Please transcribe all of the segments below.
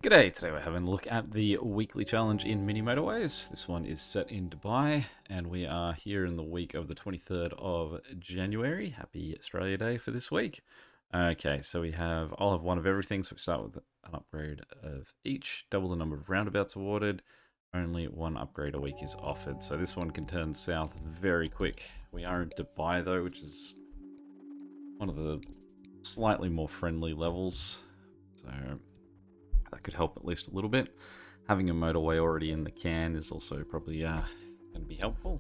G'day, today we're having a look at the weekly challenge in Mini Motorways. This one is set in Dubai, and we are here in the week of the 23rd of January. Happy Australia Day for this week. Okay, so I'll have one of everything, so we start with an upgrade of each, double the number of roundabouts awarded, only one upgrade a week is offered. So this one can turn south very quick. We are in Dubai though, which is one of the slightly more friendly levels. So that could help at least a little bit. Having a motorway already in the can is also probably going to be helpful.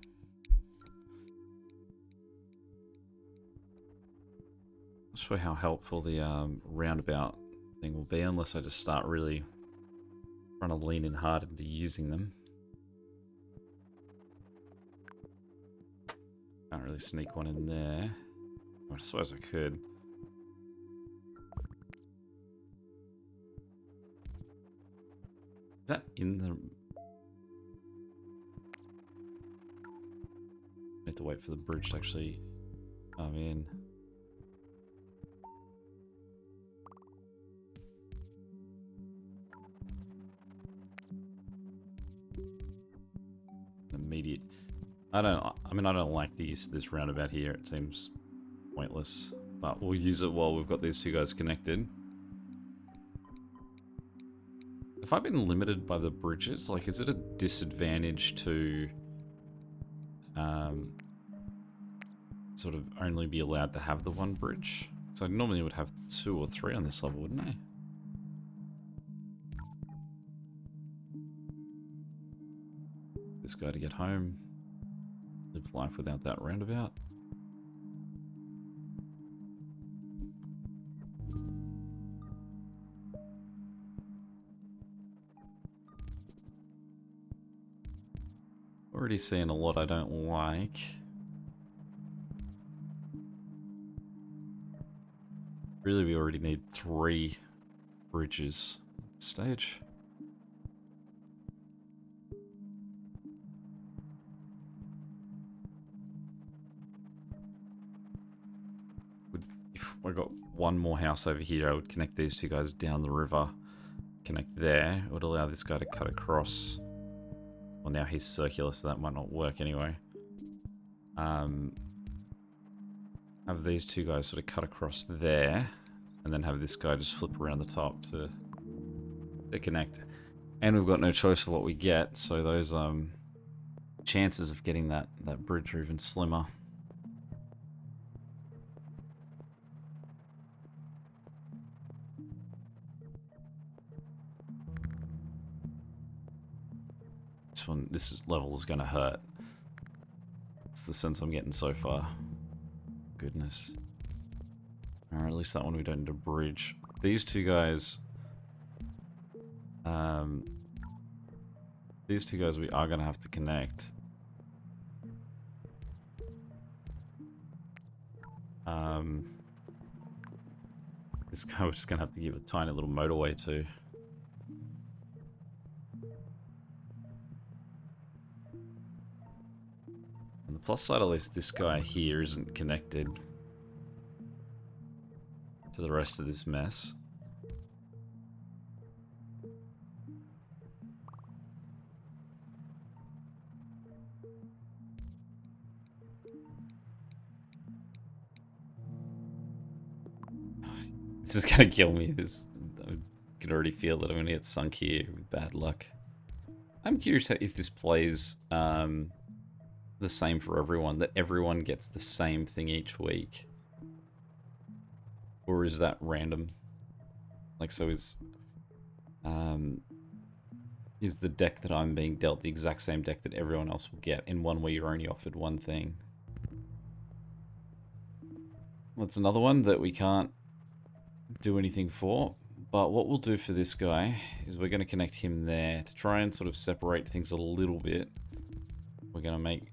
Not sure how helpful the roundabout thing will be unless I just start really trying to lean in hard into using them. Can't really sneak one in there. I suppose I could. Is that in the... I need to wait for the bridge to actually come in. Immediate. I don't like the use of this roundabout here. It seems pointless, but we'll use it while we've got these two guys connected. Have I been limited by the bridges? Like, is it a disadvantage to sort of only be allowed to have the one bridge? So I normally would have 2 or 3 on this level, wouldn't I? This guy to get home. Live life without that roundabout. Already seeing a lot I don't like. Really, we already need 3 bridges at this stage. If I got one more house over here, I would connect these two guys down the river. Connect there. It would allow this guy to cut across. Well, now he's circular, so that might not work anyway. Have these two guys sort of cut across there, and then have this guy just flip around the top to connect. And we've got no choice of what we get, so those chances of getting that bridge are even slimmer. This level is going to hurt. It's the sense I'm getting so far. Goodness. Alright, at least that one we don't need a bridge. These two guys... these two guys we are going to have to connect. This guy we're just going to have to give a tiny little motorway to. On the plus side, at least this guy here isn't connected to the rest of this mess. This is gonna kill me. I can already feel that I'm gonna get sunk here with bad luck. I'm curious if this plays the same for everyone, that everyone gets the same thing each week. Or is that random? Like, so is the deck that I'm being dealt the exact same deck that everyone else will get in one where you're only offered one thing? That's another one that we can't do anything for, but what we'll do for this guy is we're going to connect him there to try and sort of separate things a little bit. We're going to make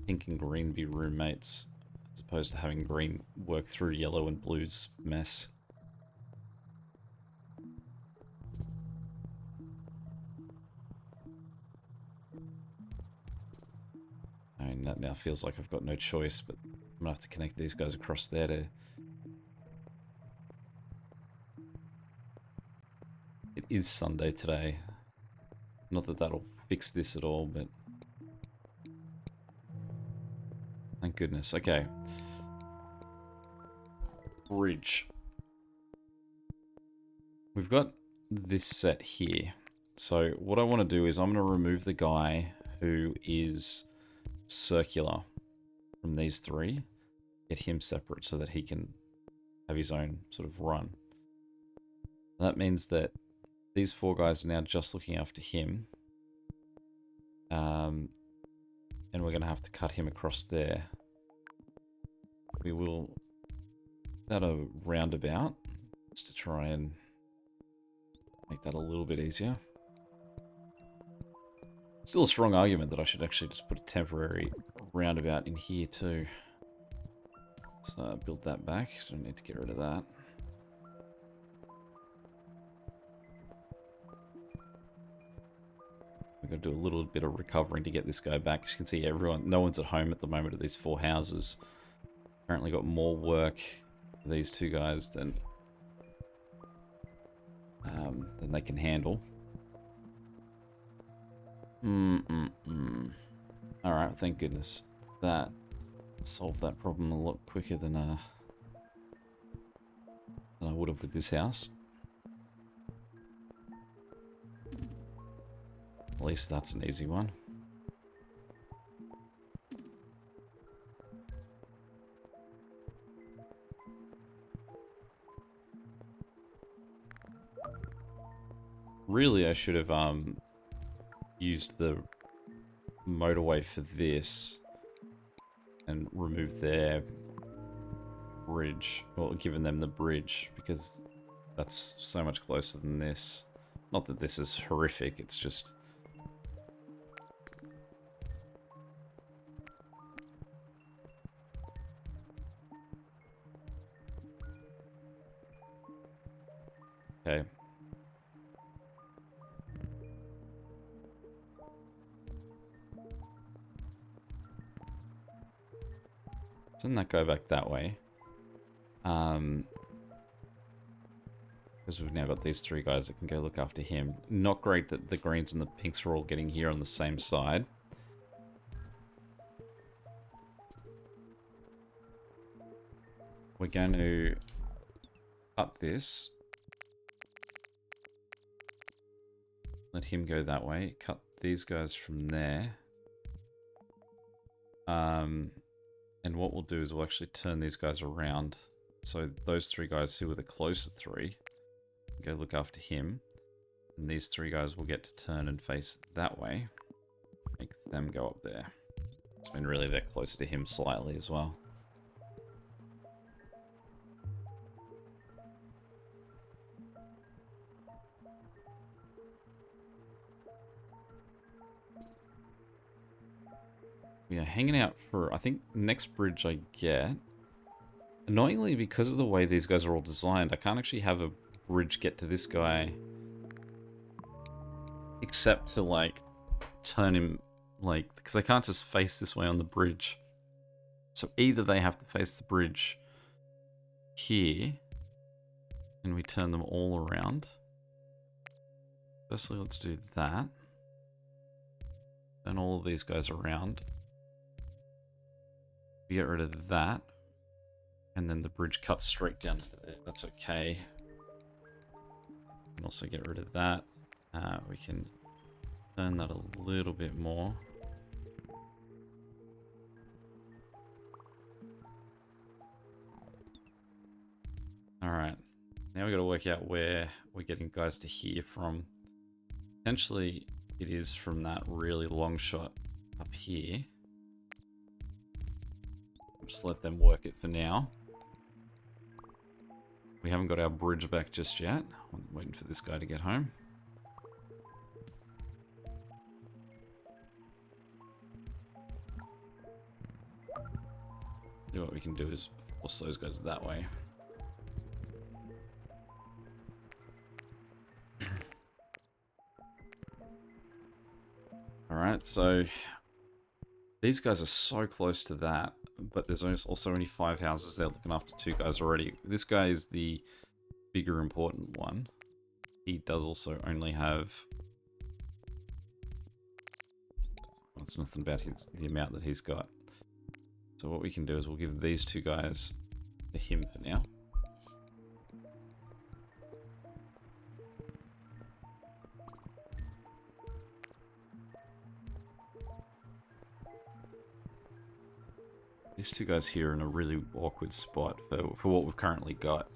pink and green be roommates as opposed to having green work through yellow and blue's mess. I mean, that now feels like I've got no choice, but I'm gonna have to connect these guys across there to It is Sunday today. Not that that'll fix this at all, but... Thank goodness. Okay. Bridge. We've got this set here. So what I want to do is I'm going to remove the guy who is circular from these three. Get him separate so that he can have his own sort of run. And that means that these four guys are now just looking after him. And we're going to have to cut him across there. We will... that a roundabout just to try and make that a little bit easier. Still a strong argument that I should actually just put a temporary roundabout in here too. Let's build that back. Don't need to get rid of that. We've got to do a little bit of recovering to get this guy back. As you can see, no one's at home at the moment at these four houses. Apparently got more work for these two guys than they can handle. Alright, thank goodness. That solved that problem a lot quicker than I would have with this house. At least that's an easy one. Really, I should have used the motorway for this and removed their bridge, or given them the bridge, because that's so much closer than this. Not that this is horrific, it's just... Okay. Send that guy back that way. Because we've now got these three guys that can go look after him. Not great that the greens and the pinks are all getting here on the same side. We're going to cut this. Let him go that way. Cut these guys from there. And what we'll do is we'll actually turn these guys around. So those three guys who are the closer three, go look after him. And these three guys will get to turn and face that way. Make them go up there. It's been really they're closer to him slightly as well. We are hanging out for, I think, next bridge I get. Annoyingly, because of the way these guys are all designed, I can't actually have a bridge get to this guy. Except to, like, turn him, like, because I can't just face this way on the bridge. So either they have to face the bridge here, and we turn them all around. Firstly, let's do that. Turn all of these guys around. We get rid of that, and then the bridge cuts straight down to there. That's okay. We can also get rid of that. We can turn that a little bit more. Alright, now we've got to work out where we're getting guys to here from. Potentially, it is from that really long shot up here. Just let them work it for now. We haven't got our bridge back just yet. I'm waiting for this guy to get home. What we can do is force those guys that way. Alright, so these guys are so close to that. But there's also only 5 houses there looking after 2 guys already. This guy is the bigger important one. he does also only have... Well, it's nothing about the amount that he's got. So what we can do is we'll give these two guys to him for now. These two guys here are in a really awkward spot for what we've currently got.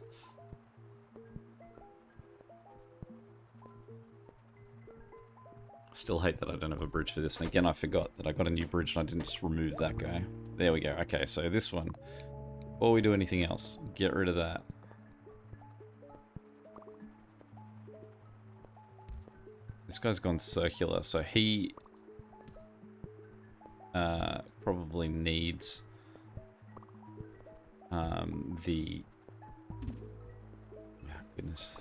Still hate that I don't have a bridge for this. And again, I forgot that I got a new bridge and I didn't just remove that guy. There we go. Okay, so this one, before we do anything else, get rid of that. This guy's gone circular, so he probably needs the... Oh, goodness.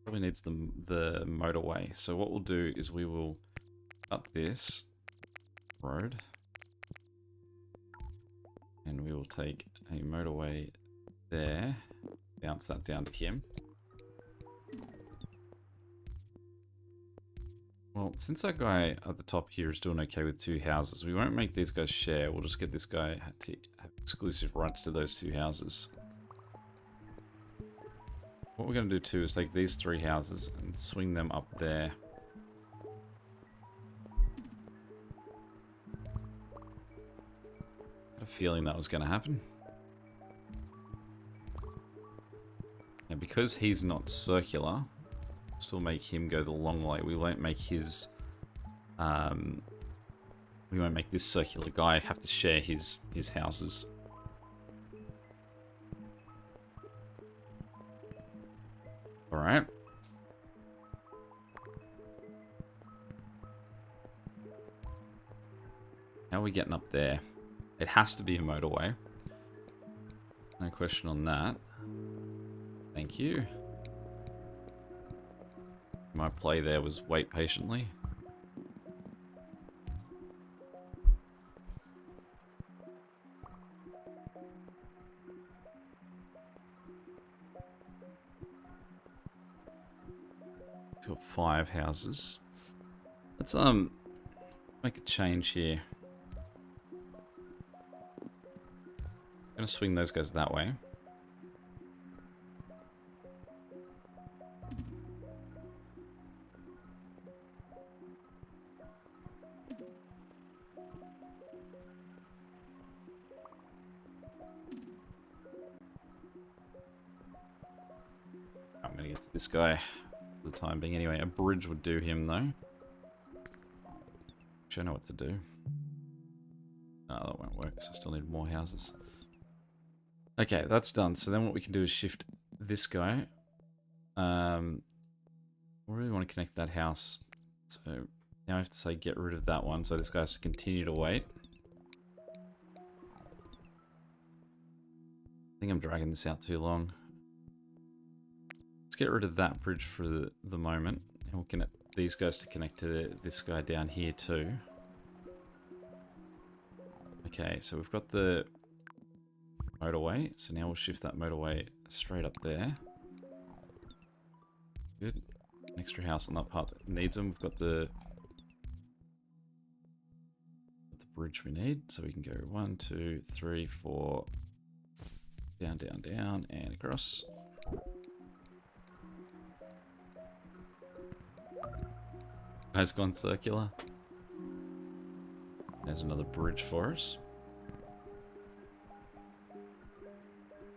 Probably needs the motorway. So what we'll do is we will cut this road and we will take a motorway there, bounce that down to him. Well, since that guy at the top here is doing okay with 2 houses, we won't make these guys share. We'll just get this guy to have exclusive rights to those 2 houses. What we're going to do too is take these 3 houses and swing them up there. I had a feeling that was going to happen. Now because he's not circular, still make him go the long way. We won't make his... we won't make this circular guy have to share his houses. Alright. How are we getting up there? It has to be a motorway. No question on that. Thank you. My play there was wait patiently. Got 5 houses. Let's make a change here. I'm gonna swing those guys that way. I'm gonna get to this guy for the time being anyway. A bridge would do him though. Actually, I know what to do. No, that won't work, so I still need more houses. Okay, that's done. So then what we can do is shift this guy. We really want to connect that house. So now I have to say get rid of that one, so this guy has to continue to wait. I think I'm dragging this out too long. Let's get rid of that bridge for the moment. And we'll connect these guys to connect to this guy down here too. Okay, so we've got the motorway. So now we'll shift that motorway straight up there. Good. An extra house on that part that needs them. We've got the bridge we need. So we can go 1, 2, 3, 4. Down, down, down, and across. Has gone circular. There's another bridge for us.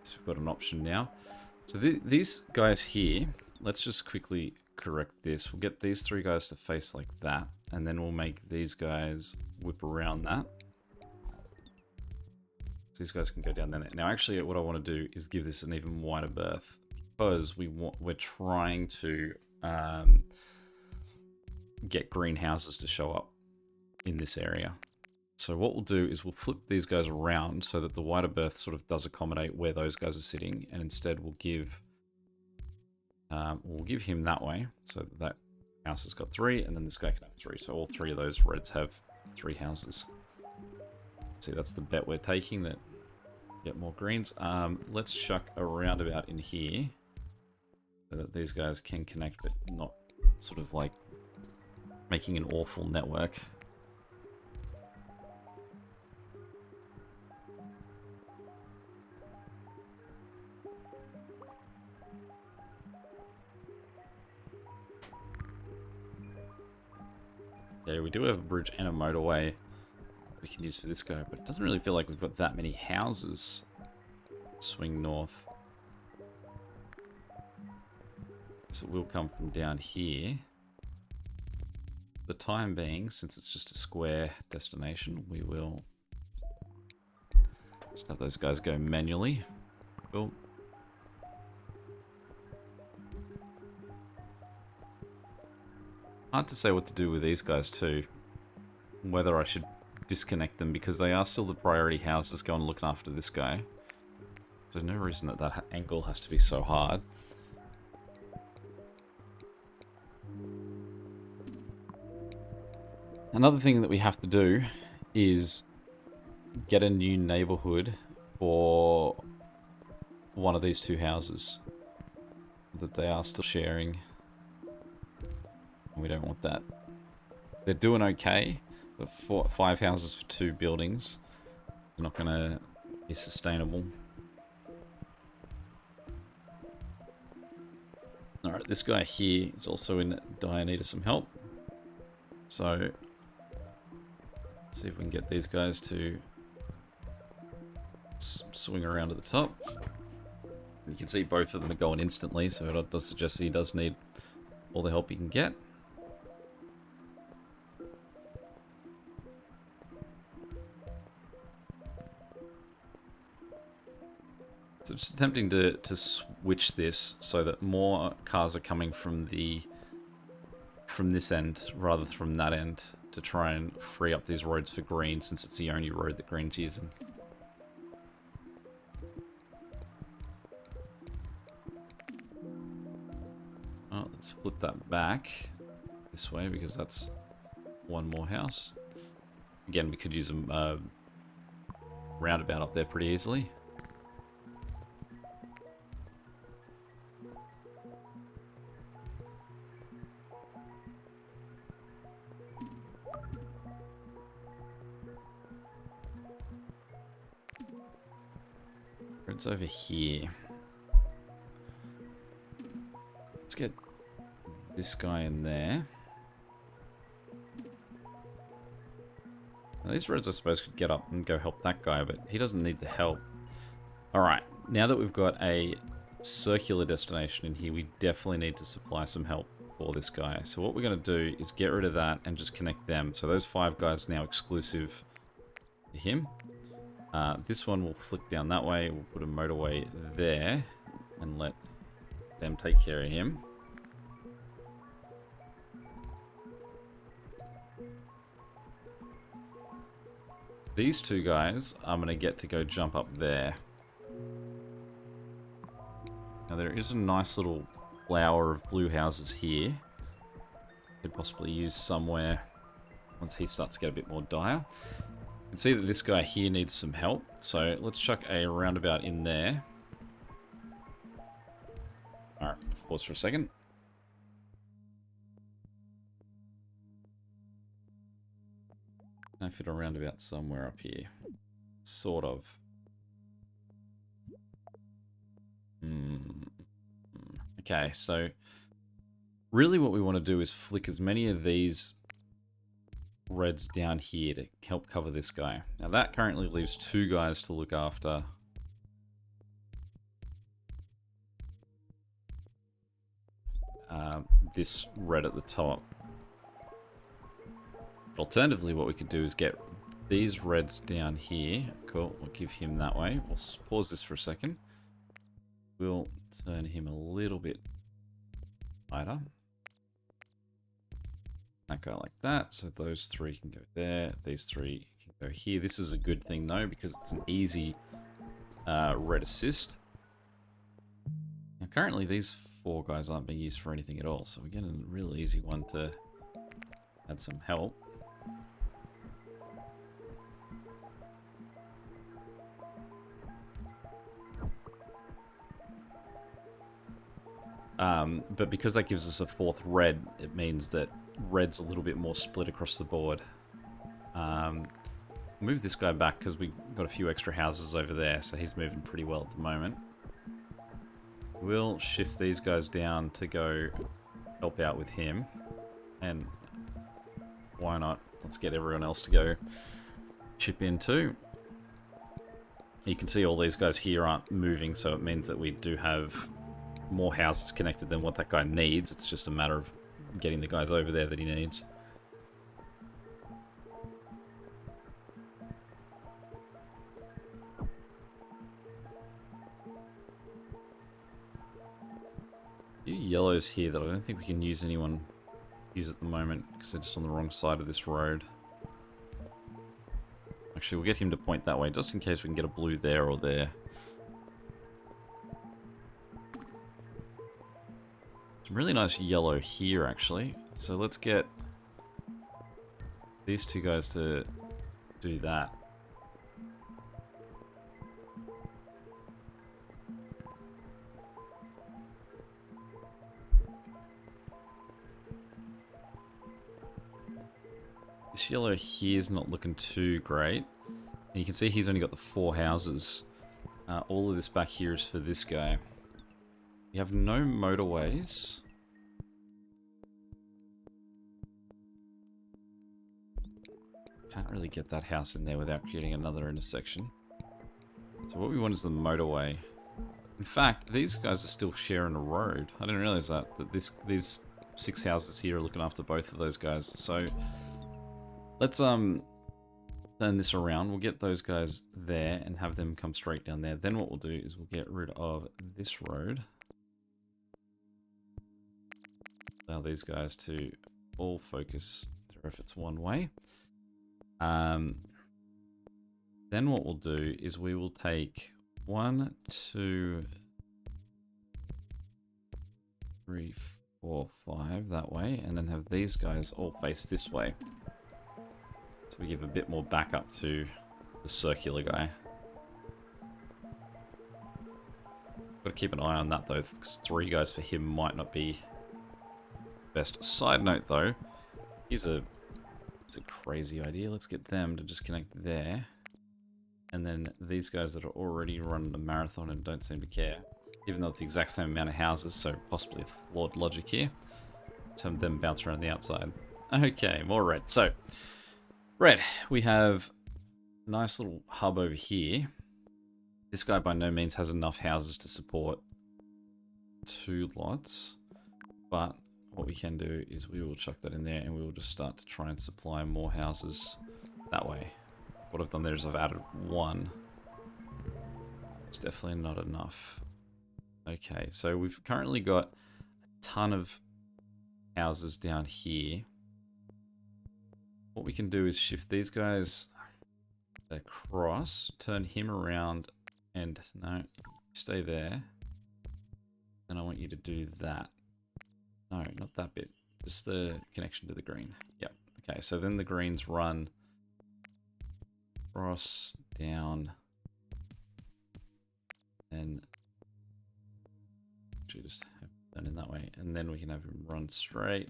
So we've got an option now. So these guys here, let's just quickly correct this. We'll get these 3 guys to face like that, and then we'll make these guys whip around that. So these guys can go down there. Now actually what I want to do is give this an even wider berth, because we're trying to get greenhouses to show up in this area. So what we'll do is we'll flip these guys around so that the wider berth sort of does accommodate where those guys are sitting, and instead we'll give him that way, so that house has got 3, and then this guy can have 3. So all 3 of those reds have 3 houses. See, that's the bet we're taking, that Get more greens. Let's chuck a roundabout in here so that these guys can connect, but not sort of like making an awful network. Yeah, we do have a bridge and a motorway we can use for this guy, but it doesn't really feel like we've got that many houses. Swing north. So it will come from down here. For the time being, since it's just a square destination, we will just have those guys go manually. Cool. Hard to say what to do with these guys too. Whether I should disconnect them because they are still the priority houses going looking after this guy. There's no reason that that angle has to be so hard. Another thing that we have to do is get a new neighborhood for one of these two houses that they are still sharing. We don't want that. They're doing okay, but 5 houses for 2 buildings is not going to be sustainable. Alright, this guy here is also in dire need of some help. So, let's see if we can get these guys to swing around to the top. You can see both of them are going instantly, so it does suggest that he does need all the help he can get. So just attempting to switch this so that more cars are coming from this end rather than from that end to try and free up these roads for green, since it's the only road that green's using. Oh, let's flip that back this way because that's one more house. Again, we could use a roundabout up there pretty easily. It's over here. Let's get this guy in there. Now, these roads, I suppose, could get up and go help that guy, but he doesn't need the help. Alright, now that we've got a circular destination in here, we definitely need to supply some help for this guy. So what we're going to do is get rid of that and just connect them. So those 5 guys are now exclusive to him. This one will flick down that way. We'll put a motorway there and let them take care of him. These 2 guys I'm going to get to go jump up there. Now there is a nice little flower of blue houses here. Could possibly use somewhere once he starts to get a bit more dire. You can see that this guy here needs some help, so let's chuck a roundabout in there. Alright, pause for a second. I fit a roundabout somewhere up here. Sort of. Okay, so really what we want to do is flick as many of these reds down here to help cover this guy. Now that currently leaves 2 guys to look after this red at the top. Alternatively, what we could do is get these reds down here. Cool, we'll give him that way. We'll pause this for a second. We'll turn him a little bit lighter. That guy like that, so those 3 can go there, these 3 can go here. This is a good thing though, because it's an easy red assist. Now currently these 4 guys aren't being used for anything at all, so we're getting a real easy one to add some help. But because that gives us a fourth red, it means that red's a little bit more split across the board. Move this guy back because we got a few extra houses over there, so he's moving pretty well at the moment. We'll shift these guys down to go help out with him. And why not? Let's get everyone else to go chip in too. You can see all these guys here aren't moving, so it means that we do have more houses connected than what that guy needs. It's just a matter of getting the guys over there that he needs. A few yellows here that I don't think we can use at the moment because they're just on the wrong side of this road. Actually, we'll get him to point that way just in case we can get a blue there or there. Some really nice yellow here, actually. So let's get these two guys to do that. This yellow here is not looking too great. And you can see he's only got the 4 houses. All of this back here is for this guy. We have no motorways. Can't really get that house in there without creating another intersection. So what we want is the motorway. In fact, these guys are still sharing a road. I didn't realize that these 6 houses here are looking after both of those guys. So let's turn this around. We'll get those guys there and have them come straight down there. Then what we'll do is we'll get rid of this road. Allow these guys to all focus their efforts one way. Then what we'll do is we will take 1, 2, 3, 4, 5 that way, and then have these guys all face this way. So we give a bit more backup to the circular guy. Got to keep an eye on that though, because 3 guys for him might not be best. Side note though, it's a crazy idea. Let's get them to just connect there. And then these guys that are already running a marathon and don't seem to care, even though it's the exact same amount of houses, so possibly a flawed logic here. Let's have them bounce around the outside. Okay, more red. So, red, we have a nice little hub over here. This guy by no means has enough houses to support 2 lots, but what we can do is we will chuck that in there and we will just start to try and supply more houses that way. What I've done there is I've added 1. It's definitely not enough. Okay, so we've currently got a ton of houses down here. What we can do is shift these guys across, turn him around, and no, stay there. Then I want you to do that. No, not that bit. Just the connection to the green. Yep. Okay, so then the greens run across, down, and actually just have that in that way. And then we can have him run straight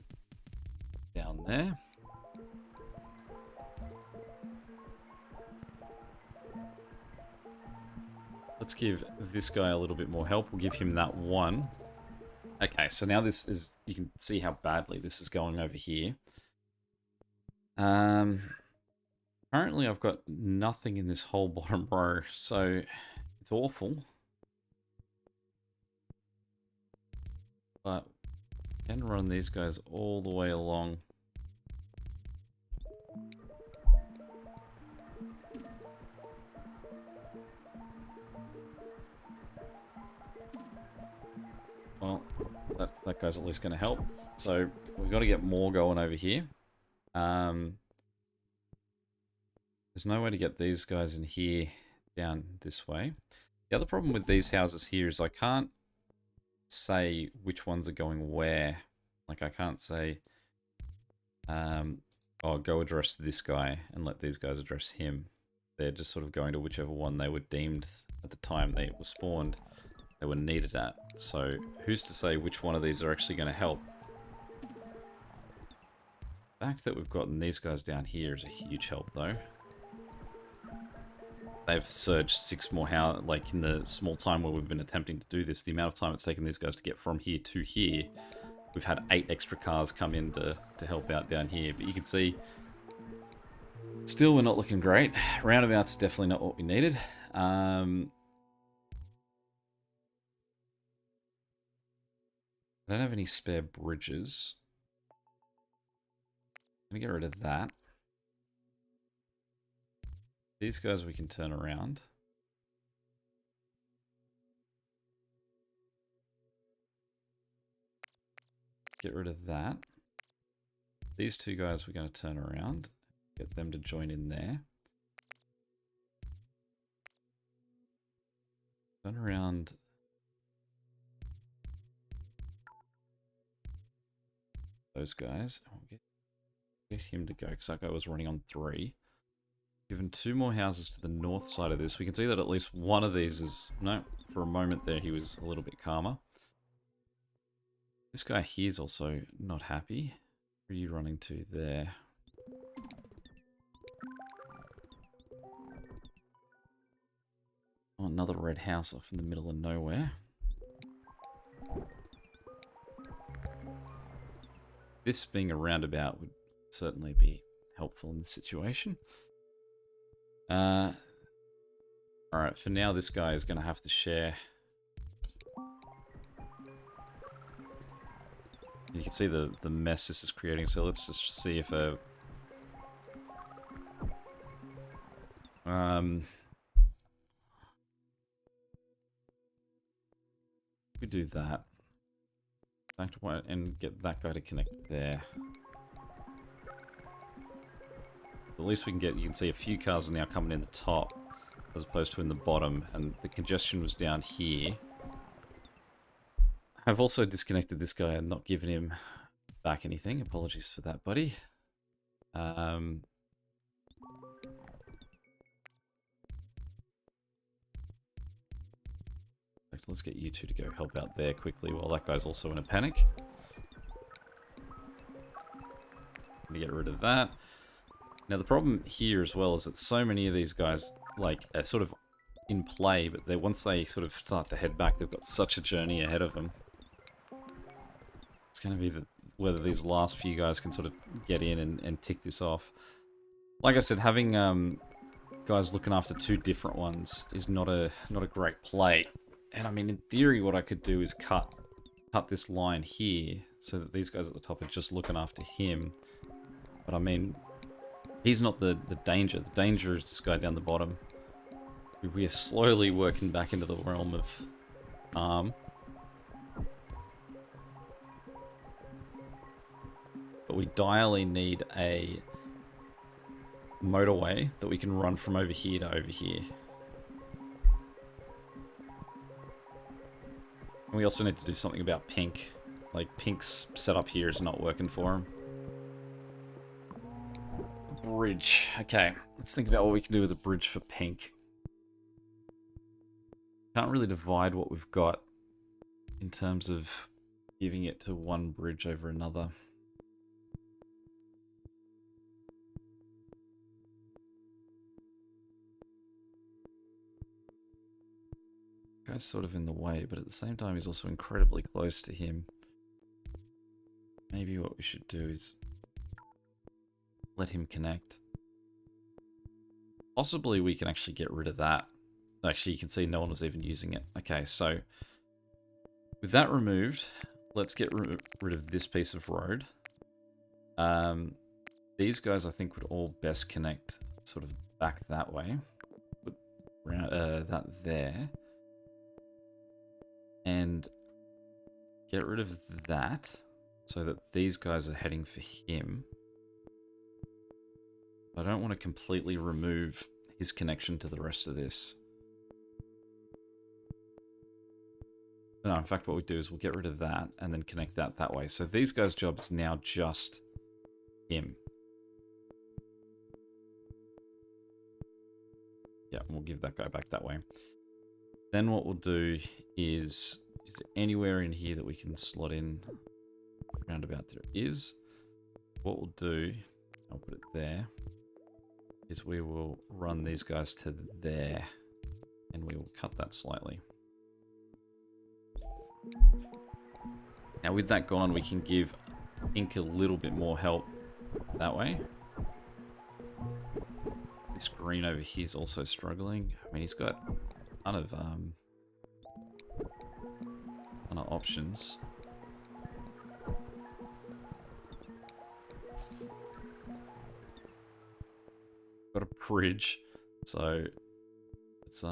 down there. Let's give this guy a little bit more help. We'll give him that 1. Okay, so now this is, you can see how badly this is going over here. Currently I've got nothing in this whole bottom row, so it's awful. But I can run these guys all the way along. Well, that guy's at least going to help. So we've got to get more going over here. There's no way to get these guys in here down this way. The other problem with these houses here is I can't say which ones are going where. Like I can't say, oh, go address this guy and let these guys address him. They're just sort of going to whichever one they were deemed at the time they were spawned. they were needed at. So who's to say which one of these are actually going to help? The fact that we've gotten these guys down here is a huge help, though. They've surged 6 more houses, like in the small time where we've been attempting to do this, the amount of time it's taken these guys to get from here to here, we've had 8 extra cars come in to help out down here. But you can see, still we're not looking great. Roundabout's definitely not what we needed. I don't have any spare bridges. I'm going to get rid of that. These guys we can turn around. Get rid of that. These 2 guys we're going to turn around. Get them to join in there. Turn around. Those guys. We'll get him to go, because that guy was running on 3. Given 2 more houses to the north side of this, we can see that at least one of these is... No, for a moment there he was a little bit calmer. This guy here is also not happy. Where are you running to there? Oh, another red house off in the middle of nowhere. This being a roundabout would certainly be helpful in this situation. Alright, for now this guy is going to have to share. You can see the mess this is creating, so let's just see if we do that. Back to one and get that guy to connect there. At least we can get, you can see a few cars are now coming in the top as opposed to in the bottom, and the congestion was down here. I've also disconnected this guy and not given him back anything. Apologies for that, buddy. Let's get you 2 to go help out there quickly while that guy's also in a panic. Let me get rid of that. Now the problem here as well is that so many of these guys like are sort of in play, but once they sort of start to head back, they've got such a journey ahead of them. It's going to be whether these last few guys can sort of get in and tick this off. Like I said, having guys looking after 2 different ones is not a great play. And I mean, in theory, what I could do is cut this line here so that these guys at the top are just looking after him. But I mean, he's not the danger. The danger is this guy down the bottom. We are slowly working back into the realm of harm. But we direly need a motorway that we can run from over here to over here. And we also need to do something about Pink. Like, Pink's setup here is not working for him. Bridge. Okay, let's think about what we can do with a bridge for Pink. Can't really divide what we've got in terms of giving it to one bridge over another. Guy's sort of in the way, but at the same time he's also incredibly close to him. Maybe what we should do is let him connect. Possibly we can actually get rid of that. Actually, you can see no one was even using it. Okay, so with that removed, let's get rid of this piece of road. These guys I think would all best connect sort of back that way. Put that there. And get rid of that so that these guys are heading for him. I don't want to completely remove his connection to the rest of this. No, in fact, what we do is we'll get rid of that and then connect that way. So these guys' job is now just him. Yeah, we'll give that guy back that way. Then what we'll do is there anywhere in here that we can slot in roundabout? There is. What we'll do, I'll put it there, is we will run these guys to there, and we will cut that slightly. Now with that gone, we can give Ink a little bit more help that way. This green over here is also struggling. I mean, he's got a ton of options. Got a bridge, so let's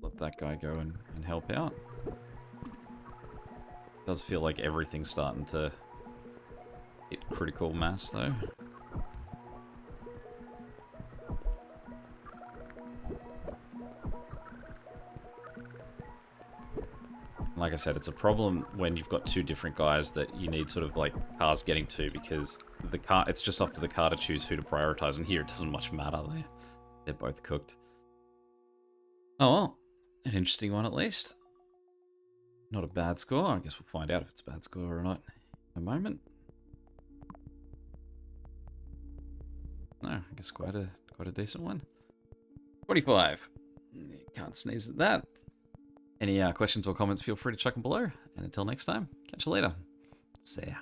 let that guy go and help out. Does feel like everything's starting to hit critical mass though. Like I said, it's a problem when you've got two different guys that you need sort of like cars getting to, because the car, it's just up to the car to choose who to prioritize, and here it doesn't much matter. They're both cooked. Oh well, an interesting one at least. Not a bad score. I guess we'll find out if it's a bad score or not in a moment. No, I guess quite a decent one. 25. You can't sneeze at that. Any questions or comments, feel free to chuck them below. And until next time, catch you later. See ya.